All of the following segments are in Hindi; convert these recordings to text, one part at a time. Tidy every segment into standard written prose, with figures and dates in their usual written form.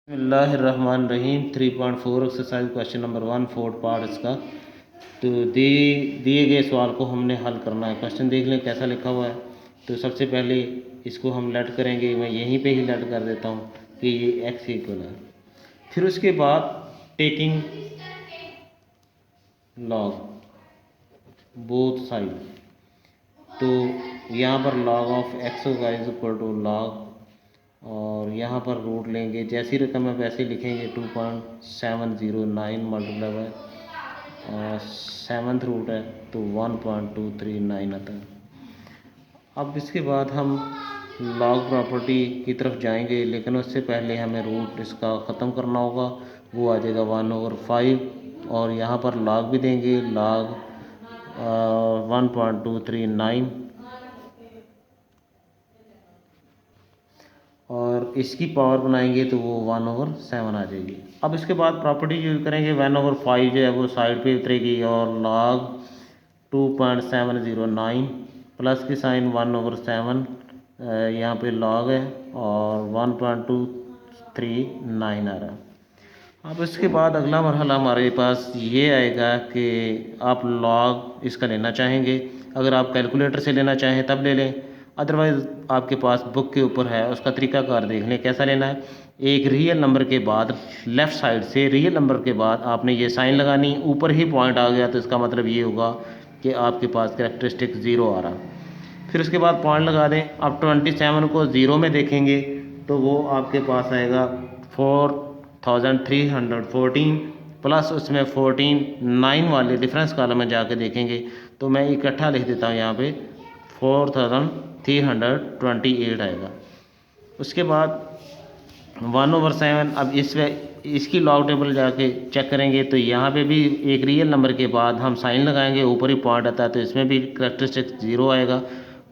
बिस्मिल्लाहिर्रहमानिर्रहीम 3.4 exercise question number 1 fourth part इसका। तो दिए गए सवाल को हमने हल करना है। क्वेश्चन देख लें कैसा लिखा हुआ है। तो सबसे पहले इसको हम लेट करेंगे, मैं यहीं पे ही लेट कर देता हूँ कि ये x इक्वल है। फिर उसके बाद टेकिंग लॉग बोथ साइड, तो यहाँ पर लॉग ऑफ x होगा इज इक्वल टू लॉग, और यहाँ पर रूट लेंगे, जैसी रकम है वैसे लिखेंगे 2.709 मल्टीप्लाई बाय 7th रूट है तो 1.239 आता है। अब इसके बाद हम लॉग प्रॉपर्टी की तरफ जाएंगे, लेकिन उससे पहले हमें रूट इसका ख़त्म करना होगा, वो आ जाएगा 1/5, और यहाँ पर लॉग भी देंगे, लॉग 1.239, और इसकी पावर बनाएंगे तो वो 1/7 आ जाएगी। अब इसके बाद प्रॉपर्टी यूज़ करेंगे, 1/5 जो है वो साइड पे उतरेगी, और log 2.709 प्लस की साइन 1/7 यहाँ पे log है, और 1.239 आ रहा है। अब इसके बाद अगला मरहला हमारे पास ये आएगा कि आप log इसका लेना चाहेंगे, अगर आप कैलकुलेटर से लेना चाहें तब ले लें, अदरवाइज़ आपके पास बुक के ऊपर है, उसका तरीकाकार देख लें कैसा लेना है। एक रियल नंबर के बाद लेफ़्ट साइड से रियल नंबर के बाद आपने ये साइन लगानी, ऊपर ही पॉइंट आ गया तो इसका मतलब ये होगा कि आपके पास कैरेक्टरिस्टिक 0 आ रहा। फिर उसके बाद पॉइंट लगा दें। अब 27 को 0 में देखेंगे तो वो आपके पास आएगा 4314 प्लस उसमें 14 9 वाले डिफरेंस कॉलम में जाके देखेंगे तो मैं इकट्ठा लिख देता हूँ, यहाँ पे 4328 आएगा। उसके बाद 1/7, अब इसकी लॉग टेबल जाके चेक करेंगे तो यहाँ पे भी एक रियल नंबर के बाद हम साइन लगाएंगे, ऊपर ही पॉइंट आता है तो इसमें भी कैरेक्टरिस्टिक 0 आएगा,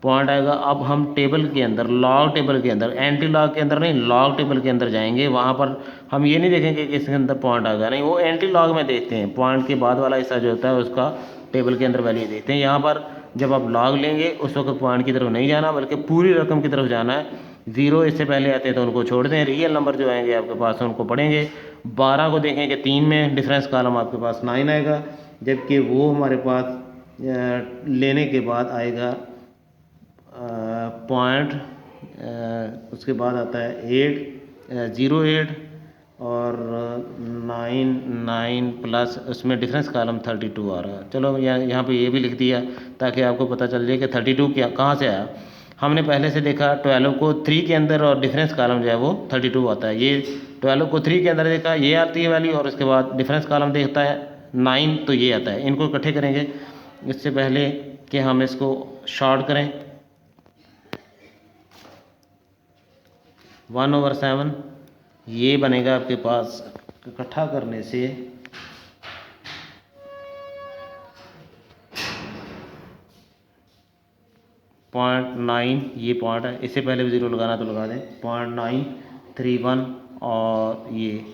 पॉइंट आएगा। अब हम टेबल के अंदर, लॉग टेबल के अंदर, एंटी लॉग के अंदर नहीं, लॉग टेबल के अंदर जाएंगे, वहाँ पर हम ये नहीं देखेंगे कि इसके अंदर पॉइंट आ गया, नहीं, वो एंटी लॉग में देखते हैं, पॉइंट के बाद वाला हिस्सा जो होता है उसका टेबल के अंदर वैल्यू देखते हैं। यहाँ पर जब आप लॉग लेंगे उस वक्त पॉइंट की तरफ नहीं जाना, बल्कि पूरी रकम की तरफ जाना है। 0 इससे पहले आते हैं तो उनको छोड़ दें, रियल नंबर जो आएंगे आपके पास उनको पढ़ेंगे। 12 को देखेंगे 3 में डिफरेंस कॉलम आपके पास 9 आएगा, जबकि वो हमारे पास लेने के बाद आएगा पॉइंट, उसके बाद आता है 08 और 9 प्लस उसमें डिफरेंस कॉलम 32 आ रहा है। चलो यहाँ पे ये भी लिख दिया ताकि आपको पता चल जाए कि 32 क्या कहाँ से आया। हमने पहले से देखा 12 को 3 के अंदर और डिफरेंस कॉलम जो है वो 32 आता है, ये 12 को 3 के अंदर देखा, ये आती है वैल्यू, और उसके बाद डिफरेंस कॉलम देखता है 9 तो ये आता है। इनको इकट्ठे करेंगे इससे पहले कि हम इसको शॉर्ट करें। 1/7 ये बनेगा आपके पास इकट्ठा करने से 0.9, ये पॉइंट है, इससे पहले भी 0 लगाना तो लगा दें, 0.931, और ये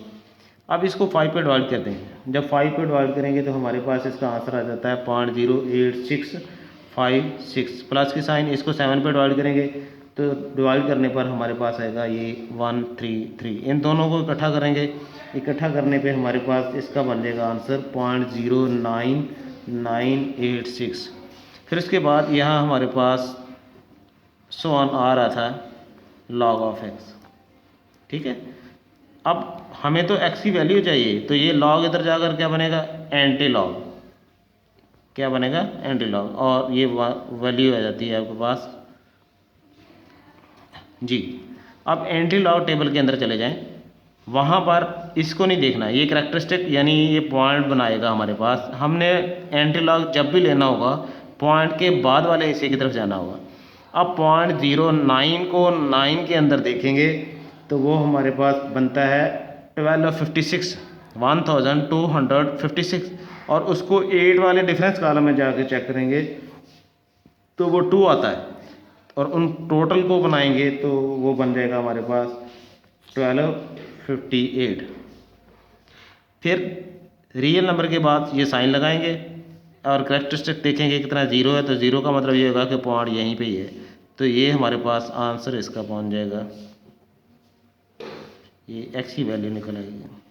अब इसको 5 पे डिवाइड कर दें। जब 5 पे डिवाइड करेंगे तो हमारे पास इसका आंसर आ जाता है 0.08656 प्लस की साइन, इसको 7 पे डिवाइड करेंगे तो डिवाइड करने पर हमारे पास आएगा ये 133। इन दोनों को इकट्ठा करेंगे, इकट्ठा करने पे हमारे पास इसका बन जाएगा आंसर 0.09986। फिर उसके बाद यहाँ हमारे पास आ रहा था log ऑफ x, ठीक है। अब हमें तो x की वैल्यू चाहिए, तो ये log इधर जाकर क्या बनेगा, एंटी लॉग, क्या बनेगा, एंटी लॉग, और ये वैल्यू आ जाती है आपके पास जी। अब एंटी लॉग टेबल के अंदर चले जाएं, वहाँ पर इसको नहीं देखना, ये कैरेक्टरिस्टिक यानी ये पॉइंट बनाएगा हमारे पास। हमने एंटी लॉग जब भी लेना होगा पॉइंट के बाद वाले हिस्से की तरफ जाना होगा। अब 0.09 को 9 के अंदर देखेंगे तो वो हमारे पास बनता है 1256, और उसको 8 वाले डिफरेंस कॉलम में जाके चेक करेंगे तो वो 2 आता है, और उन टोटल को बनाएंगे तो वो बन जाएगा हमारे पास 1258। फिर रियल नंबर के बाद ये साइन लगाएंगे और कैरेक्टरिस्टिक देखेंगे कितना 0 है, तो 0 का मतलब ये होगा कि पॉइंट यहीं पे ही है, तो ये हमारे पास आंसर इसका पहुंच जाएगा, ये एक्स की वैल्यू निकल आएगी।